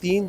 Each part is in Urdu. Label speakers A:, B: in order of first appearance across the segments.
A: 3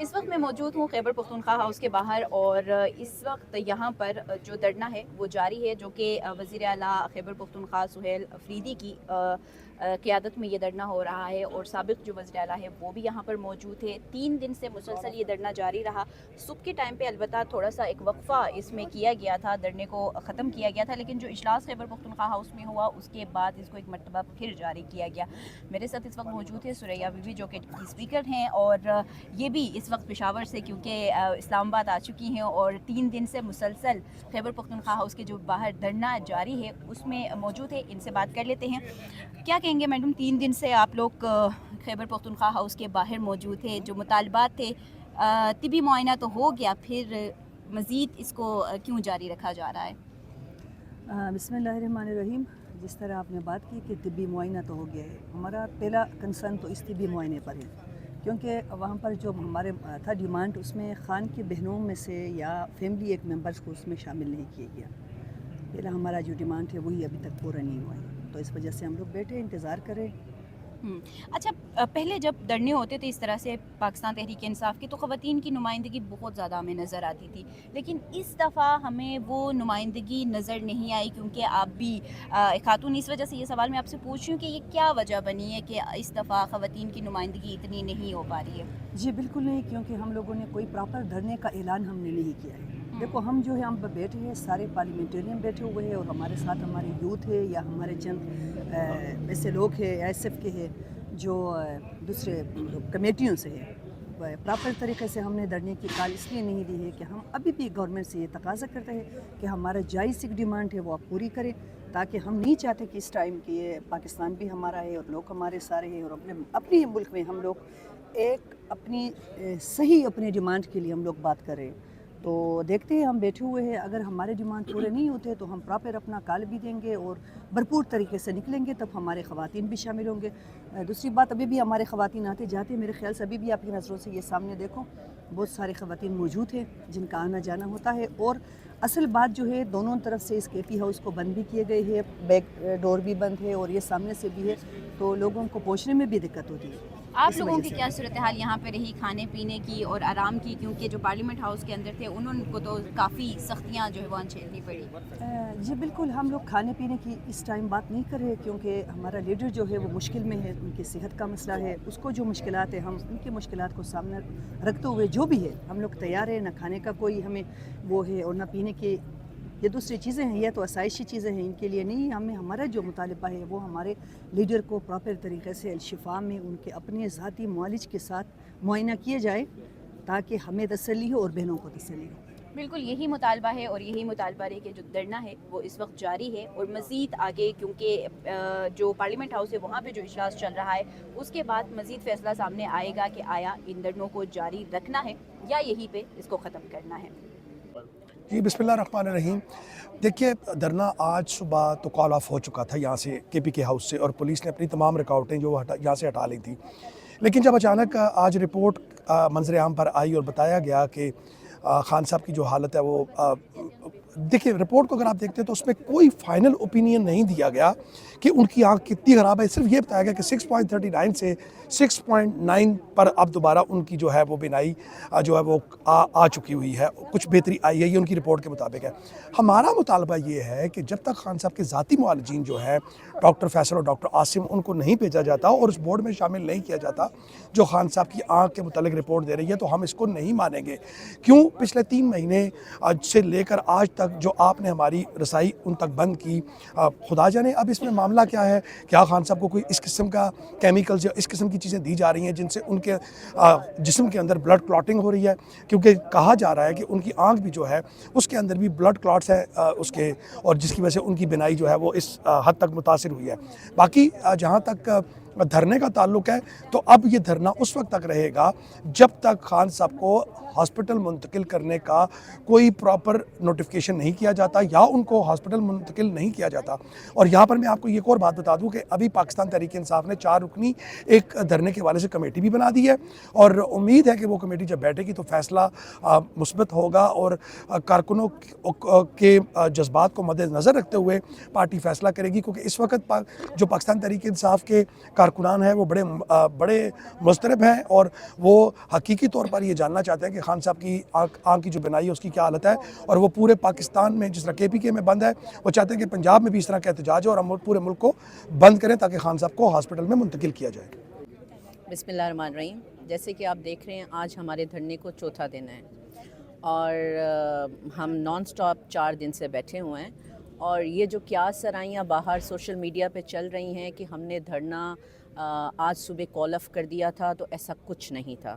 B: اس وقت میں موجود ہوں خیبر پختونخوا ہاؤس کے باہر، اور اس وقت یہاں پر جو دھرنا ہے وہ جاری ہے، جو کہ وزیر اعلیٰ خیبر پختونخوا سہیل افریدی کی قیادت میں یہ دھرنا ہو رہا ہے، اور سابق جو وزیر اعلیٰ ہے وہ بھی یہاں پر موجود تھے۔ 3 دن سے مسلسل یہ دھرنا جاری رہا۔ صبح کے ٹائم پہ البتہ تھوڑا سا ایک وقفہ اس میں کیا گیا تھا، دھرنے کو ختم کیا گیا تھا، لیکن جو اجلاس خیبر پختونخوا ہاؤس میں ہوا اس کے بعد اس کو ایک مرتبہ پھر جاری کیا گیا۔ میرے ساتھ اس وقت موجود ہے سریہ بی بی، جو کہ اسپیکر ہیں، اور یہ بھی اس وقت پشاور سے کیونکہ اسلام آباد آ چکی ہیں، اور 3 دن سے مسلسل خیبر پختونخوا ہاؤس کے جو باہر دھرنا جاری ہے اس میں موجود ہے۔ ان سے بات کر لیتے ہیں۔ کیا کہیں گے میڈم، 3 دن سے آپ لوگ خیبر پختونخوا ہاؤس کے باہر موجود تھے، جو مطالبات تھے، طبی معائنہ تو ہو گیا، پھر مزید اس کو کیوں جاری رکھا جا رہا ہے؟
C: بسم اللہ الرحمن الرحیم۔ جس طرح آپ نے بات کی کہ طبی معائنہ تو ہو گیا ہے، ہمارا پہلا کنسرن تو اس طبی معائنے پر ہے، کیونکہ وہاں پر جو ہمارے تھا ڈیمانڈ، اس میں خان کی بہنوں میں سے یا فیملی ایک ممبرس کو اس میں شامل نہیں کیا گیا۔ پہلا ہمارا جو ڈیمانڈ ہے وہی ابھی تک پورا نہیں ہوا ہے، تو اس وجہ سے ہم لوگ بیٹھے انتظار کریں۔
B: اچھا، پہلے جب دھرنے ہوتے تھے اس طرح سے پاکستان تحریک انصاف کی، تو خواتین کی نمائندگی بہت زیادہ ہمیں نظر آتی تھی، لیکن اس دفعہ ہمیں وہ نمائندگی نظر نہیں آئی، کیونکہ آپ بھی ایک خاتون، اس وجہ سے یہ سوال میں آپ سے پوچھ رہی ہوں کہ یہ کیا وجہ بنی ہے کہ اس دفعہ خواتین کی نمائندگی اتنی نہیں ہو پا رہی ہے؟
C: جی بالکل نہیں، کیونکہ ہم لوگوں نے کوئی پراپر دھرنے کا اعلان ہم نے نہیں کیا ہے۔ دیکھو، ہم جو ہے ہم بیٹھے ہیں، سارے پارلیمنٹرین بیٹھے ہوئے ہیں، اور ہمارے ساتھ ہمارے یوتھ ہے یا ہمارے چند ایسے لوگ ہیں ایس ایف کے ہیں جو دوسرے کمیٹیوں سے ہے۔ پراپر طریقے سے ہم نے دھرنے کی کال اس لیے نہیں دی ہے کہ ہم ابھی بھی گورنمنٹ سے یہ تقاضا کرتے ہیں کہ ہمارا جائز ایک ڈیمانڈ ہے وہ آپ پوری کریں، تاکہ ہم نہیں چاہتے کہ اس ٹائم کہ یہ پاکستان بھی ہمارا ہے اور لوگ ہمارے سارے ہیں، اور اپنے ہی ملک میں ہم لوگ ایک اپنی صحیح اپنے ڈیمانڈ کے لیے ہم لوگ بات کر رہے ہیں۔ تو دیکھتے ہیں، ہم بیٹھے ہوئے ہیں، اگر ہمارے ڈیمانڈ پورے نہیں ہوتے تو ہم پراپر اپنا کال بھی دیں گے اور بھرپور طریقے سے نکلیں گے، تب ہمارے خواتین بھی شامل ہوں گے۔ دوسری بات، ابھی بھی ہمارے خواتین آتے جاتے ہیں، میرے خیال سے ابھی بھی آپ کی نظروں سے یہ سامنے دیکھو بہت سارے خواتین موجود ہیں جن کا آنا جانا ہوتا ہے، اور اصل بات جو ہے دونوں طرف سے اس کے پی ہاؤس کو بند بھی کیے گئے ہیں، بیک ڈور بھی بند ہے اور یہ سامنے سے بھی ہے، تو لوگوں کو پہنچنے میں بھی دقت ہوتی ہے۔
B: آپ لوگوں کی کیا صورتحال یہاں پہ رہی کھانے پینے کی اور آرام کی، کیونکہ جو پارلیمنٹ ہاؤس کے اندر تھے انہوں کو تو کافی سختیاں جو ہے وہ جھیلنی پڑی؟
C: جی بالکل، ہم لوگ کھانے پینے کی اس ٹائم بات نہیں کر رہے، کیونکہ ہمارا لیڈر جو ہے وہ مشکل میں ہے، ان کی صحت کا مسئلہ ہے، اس کو جو مشکلات ہیں ہم ان کی مشکلات کو سامنے رکھتے ہوئے جو بھی ہے ہم لوگ تیار ہیں، نہ کھانے کا کوئی ہمیں وہ ہے اور نہ پینے کی یہ دوسری چیزیں ہیں، یہ تو آسائشی چیزیں ہیں، ان کے لیے نہیں۔ ہمارا جو مطالبہ ہے وہ ہمارے لیڈر کو پراپر طریقے سے الشفا میں ان کے اپنے ذاتی معالج کے ساتھ معائنہ کیے جائے، تاکہ ہمیں تسلی ہو اور بہنوں کو تسلی ہو۔
B: بالکل یہی مطالبہ ہے، اور یہی مطالبہ ہے کہ جو دھرنا ہے وہ اس وقت جاری ہے، اور مزید آگے کیونکہ جو پارلیمنٹ ہاؤس ہے وہاں پہ جو اجلاس چل رہا ہے اس کے بعد مزید فیصلہ سامنے آئے گا کہ آیا ان دھرنوں کو جاری رکھنا ہے یا یہیں پہ اس کو ختم کرنا ہے۔
D: جی بسم اللہ الرحمن الرحیم۔ دیکھیے، دھرنا آج صبح تو کال آف ہو چکا تھا یہاں سے کے پی کے ہاؤس سے، اور پولیس نے اپنی تمام رکاوٹیں جو یہاں سے ہٹا لی تھی، لیکن جب اچانک آج رپورٹ منظر عام پر آئی اور بتایا گیا کہ خان صاحب کی جو حالت ہے وہ دیکھیں، رپورٹ کو اگر آپ دیکھتے ہیں تو اس میں کوئی فائنل اوپینین نہیں دیا گیا کہ ان کی آنکھ کتنی خراب ہے، صرف یہ بتایا گیا کہ 6.39 سے 6.9 پر اب دوبارہ ان کی جو ہے وہ بینائی جو ہے وہ آ چکی ہوئی ہے، کچھ بہتری آئی ہے، یہ ان کی رپورٹ کے مطابق ہے۔ ہمارا مطالبہ یہ ہے کہ جب تک خان صاحب کے ذاتی معالجین جو ہے ڈاکٹر فیصل اور ڈاکٹر عاصم، ان کو نہیں بھیجا جاتا اور اس بورڈ میں شامل نہیں کیا جاتا جو خان صاحب کی آنکھ کے متعلق رپورٹ دے رہی ہے، تو ہم اس کو نہیں مانیں گے۔ کیوں؟ پچھلے 3 مہینے سے لے کر آج تک جو آپ نے ہماری رسائی ان تک بند کی، خدا جانے اب اس میں معاملہ کیا ہے، کیا خان صاحب کو کوئی اس قسم کا کیمیکلز یا اس قسم کی چیزیں دی جا رہی ہیں جن سے ان کے جسم کے اندر بلڈ کلاٹنگ ہو رہی ہے، کیونکہ کہا جا رہا ہے کہ ان کی آنکھ بھی جو ہے اس کے اندر بھی بلڈ کلاٹس ہیں اس کے، اور جس کی وجہ سے ان کی بینائی جو ہے وہ اس حد تک متاثر ہوئی ہے۔ باقی جہاں تک دھرنے کا تعلق ہے تو اب یہ دھرنا اس وقت تک رہے گا جب تک خان صاحب کو ہاسپٹل منتقل کرنے کا کوئی پراپر نوٹیفیکیشن نہیں کیا جاتا یا ان کو ہاسپٹل منتقل نہیں کیا جاتا۔ اور یہاں پر میں آپ کو ایک اور بات بتا دوں کہ ابھی پاکستان تحریک انصاف نے 4 رکنی ایک دھرنے کے حوالے سے کمیٹی بھی بنا دی ہے، اور امید ہے کہ وہ کمیٹی جب بیٹھے گی تو فیصلہ مثبت ہوگا، اور کارکنوں کے جذبات کو مد نظر رکھتے ہوئے پارٹی فیصلہ کرے گی، کیونکہ اس وقت جو پاکستان تحریک انصاف کے کارکنان ہیں وہ بڑے مضطرب ہیں اور وہ حقیقی طور پر یہ جاننا چاہتے ہیں کہ خان صاحب کی آنکھ کی جو بینائی ہے اس کی کیا حالت ہے، اور وہ پورے پاکستان میں جس طرح KPK میں بند ہے وہ چاہتے ہیں کہ پنجاب میں بھی اس طرح کا احتجاج ہو اور ہم پورے ملک کو بند کریں تاکہ خان صاحب کو ہاسپٹل میں منتقل کیا جائے۔
E: بسم اللہ الرحمن الرحیم۔ جیسے کہ آپ دیکھ رہے ہیں آج ہمارے دھرنے کو چوتھا دن ہے اور ہم نان سٹاپ 4 دن سے بیٹھے ہوئے ہیں، اور یہ جو قیاس سرائیاں باہر سوشل میڈیا پہ چل رہی ہیں کہ ہم نے دھرنا آج صبح کال آف کر دیا تھا، تو ایسا کچھ نہیں تھا۔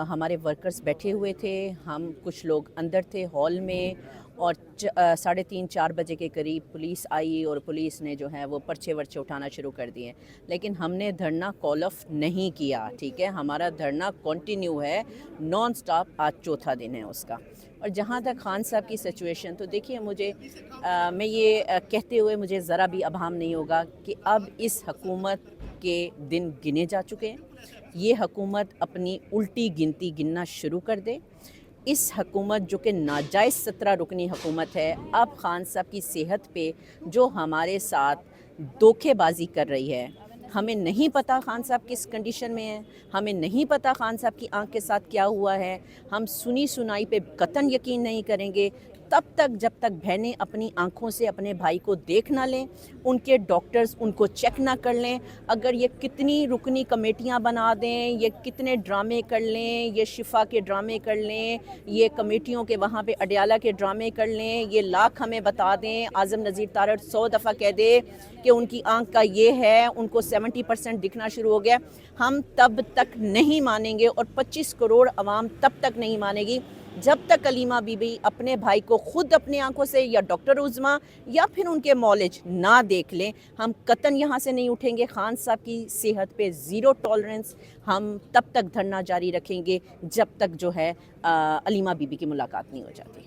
E: ہمارے ورکرز بیٹھے ہوئے تھے، ہم کچھ لوگ اندر تھے ہال میں، اور 3:30-4 بجے کے قریب پولیس آئی اور پولیس نے جو ہے وہ پرچے ورچے اٹھانا شروع کر دیے، لیکن ہم نے دھرنا کال آف نہیں کیا، ٹھیک ہے۔ ہمارا دھرنا کنٹینیو ہے، نان سٹاپ، آج چوتھا دن ہے اس کا۔ اور جہاں تک خان صاحب کی سچویشن، تو دیکھیے میں یہ کہتے ہوئے مجھے ذرا بھی ابہام نہیں ہوگا کہ اب اس حکومت کے دن گنے جا چکے ہیں۔ یہ حکومت اپنی الٹی گنتی گننا شروع کر دے۔ اس حکومت جو کہ ناجائز 17 رکنی حکومت ہے، اب خان صاحب کی صحت پہ جو ہمارے ساتھ دھوکے بازی کر رہی ہے، ہمیں نہیں پتہ خان صاحب کس کنڈیشن میں ہیں، ہمیں نہیں پتہ خان صاحب کی آنکھ کے ساتھ کیا ہوا ہے، ہم سنی سنائی پہ قطعاً یقین نہیں کریں گے تب تک جب تک بہنیں اپنی آنکھوں سے اپنے بھائی کو دیکھ نہ لیں، ان کے ڈاکٹرز ان کو چیک نہ کر لیں۔ اگر یہ کتنی رکنی کمیٹیاں بنا دیں، یہ کتنے ڈرامے کر لیں، یہ شفا کے ڈرامے کر لیں، یہ کمیٹیوں کے وہاں پہ اڈیالہ کے ڈرامے کر لیں، یہ لاکھ ہمیں بتا دیں، اعظم نذیر تارڑ 100 دفعہ کہہ دے کہ ان کی آنکھ کا یہ ہے، ان کو 70% دکھنا شروع ہو گیا، ہم تب تک نہیں مانیں گے، اور 25 کروڑ عوام تب تک نہیں مانے گی جب تک علیمہ بی بی اپنے بھائی کو خود اپنی آنکھوں سے یا ڈاکٹر عظمیٰ یا پھر ان کے معالج نہ دیکھ لیں، ہم قطعاً یہاں سے نہیں اٹھیں گے۔ خان صاحب کی صحت پہ 0 ٹالرنس، ہم تب تک دھرنا جاری رکھیں گے جب تک جو ہے علیمہ بی بی کی ملاقات نہیں ہو جاتی۔